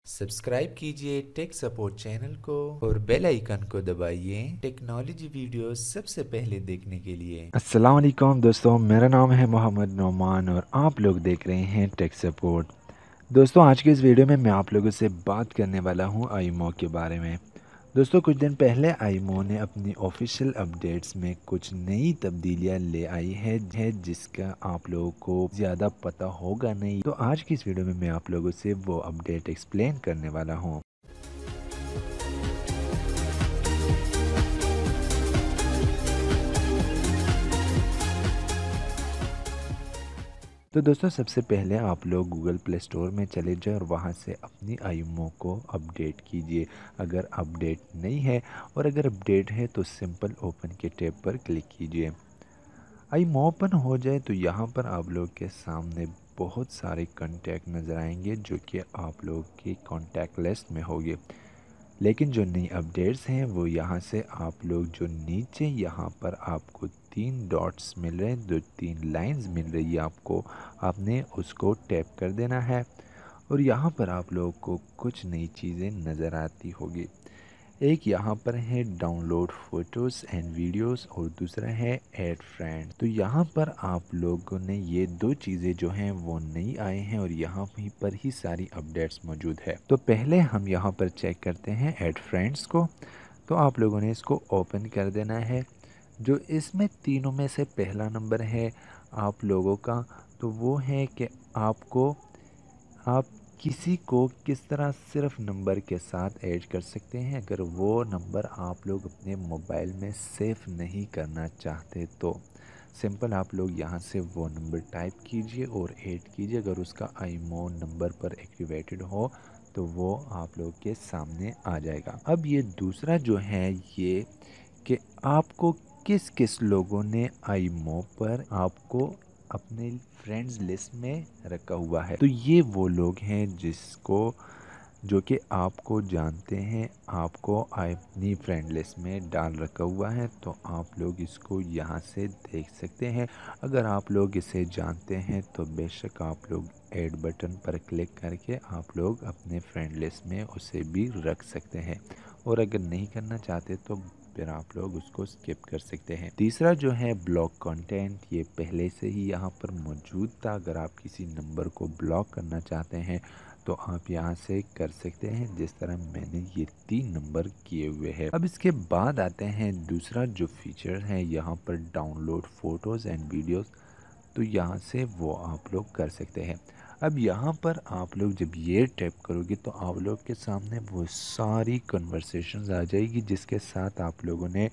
Subscribe कीजिए tech support channel को और बेल आइकन को दबाइए टेक्नोलॉजी वीडियोस सबसे पहले देखने के लिए। अस्सलाम वालेकुम दोस्तों, मेरा नाम है मोहम्मद नौमान और आप लोग देख रहे हैं टेक सपोर्ट। दोस्तों, आज के इस वीडियो में मैं आप लोगों से बात करने वाला हूं आईमो के बारे में। दोस्तों, कुछ दिन पहले आईमो ने अपनी ऑफिशियल अपडेट्स में कुछ नई तब्दीलियां ले आई है जिसका आप लोगों को ज़्यादा पता होगा नहीं। तो आज की इस वीडियो में मैं आप लोगों से वो अपडेट एक्सप्लेन करने वाला हूँ। तो दोस्तों, सबसे पहले आप लोग गूगल प्ले स्टोर में चले जाएं और वहां से अपनी आईमो को अपडेट कीजिए अगर अपडेट नहीं है, और अगर अपडेट है तो सिंपल ओपन के टैब पर क्लिक कीजिए। आईमो ओपन हो जाए तो यहाँ पर आप लोग के सामने बहुत सारे कॉन्टैक्ट नज़र आएंगे जो कि आप लोग की कॉन्टैक्ट लिस्ट में होंगे। लेकिन जो नई अपडेट्स हैं वो यहाँ से आप लोग जो नीचे यहाँ पर आपको 3 डॉट्स मिल रहे हैं, जो 3 लाइंस मिल रही है आपको, आपने उसको टैप कर देना है और यहाँ पर आप लोगों को कुछ नई चीज़ें नज़र आती होगी। एक यहाँ पर है डाउनलोड फ़ोटोज़ एंड वीडियोस और दूसरा है ऐड फ्रेंड। तो यहाँ पर आप लोगों ने ये दो चीज़ें जो हैं वो नई आए हैं और यहाँ पर ही सारी अपडेट्स मौजूद है। तो पहले हम यहाँ पर चेक करते हैं ऐड फ्रेंड्स को। तो आप लोगों ने इसको ओपन कर देना है। जो इसमें तीनों में से पहला नंबर है आप लोगों का, तो वो है कि आप किसी को किस तरह सिर्फ नंबर के साथ ऐड कर सकते हैं अगर वो नंबर आप लोग अपने मोबाइल में सेव नहीं करना चाहते। तो सिंपल आप लोग यहाँ से वो नंबर टाइप कीजिए और ऐड कीजिए। अगर उसका आईमो नंबर पर एक्टिवेटेड हो तो वो आप लोग के सामने आ जाएगा। अब ये दूसरा जो है ये कि आपको किस किस लोगों ने आईमो पर आपको अपने फ्रेंड्स लिस्ट में रखा हुआ है। तो ये वो लोग हैं जो कि आपको जानते हैं, आपको अपनी फ्रेंड लिस्ट में डाल रखा हुआ है। तो आप लोग इसको यहाँ से देख सकते हैं। अगर आप लोग इसे जानते हैं तो बेशक आप लोग ऐड बटन पर क्लिक करके आप लोग अपने फ्रेंड लिस्ट में उसे भी रख सकते हैं, और अगर नहीं करना चाहते तो फिर आप लोग उसको स्किप कर सकते हैं। तीसरा जो है ब्लॉक कंटेंट, ये पहले से ही यहाँ पर मौजूद था। अगर आप किसी नंबर को ब्लॉक करना चाहते हैं तो आप यहाँ से कर सकते हैं, जिस तरह मैंने ये 3 नंबर किए हुए हैं। अब इसके बाद आते हैं दूसरा जो फीचर है यहाँ पर डाउनलोड फ़ोटोज़ एंड वीडियोज़। तो यहाँ से वो आप लोग कर सकते हैं। अब यहाँ पर आप लोग जब ये टैप करोगे तो आप लोग के सामने वो सारी कन्वर्सेशंस आ जाएगी जिसके साथ आप लोगों ने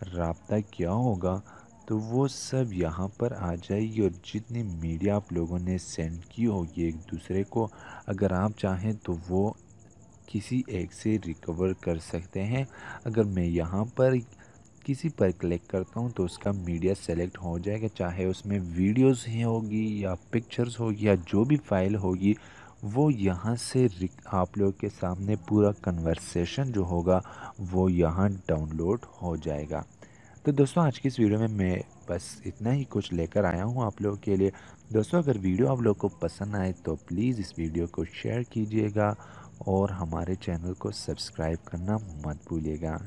राब्ता किया होगा। तो वो सब यहाँ पर आ जाएगी, और जितनी मीडिया आप लोगों ने सेंड की होगी एक दूसरे को, अगर आप चाहें तो वो किसी एक से रिकवर कर सकते हैं। अगर मैं यहाँ पर किसी पर क्लिक करता हूँ तो उसका मीडिया सेलेक्ट हो जाएगा, चाहे उसमें वीडियोस ही होगी या पिक्चर्स होगी या जो भी फाइल होगी, वो यहाँ से आप लोग के सामने पूरा कन्वर्सेशन जो होगा वो यहाँ डाउनलोड हो जाएगा। तो दोस्तों, आज की इस वीडियो में मैं बस इतना ही कुछ लेकर आया हूँ आप लोगों के लिए। दोस्तों, अगर वीडियो आप लोग को पसंद आए तो प्लीज़ इस वीडियो को शेयर कीजिएगा और हमारे चैनल को सब्सक्राइब करना मत भूलिएगा।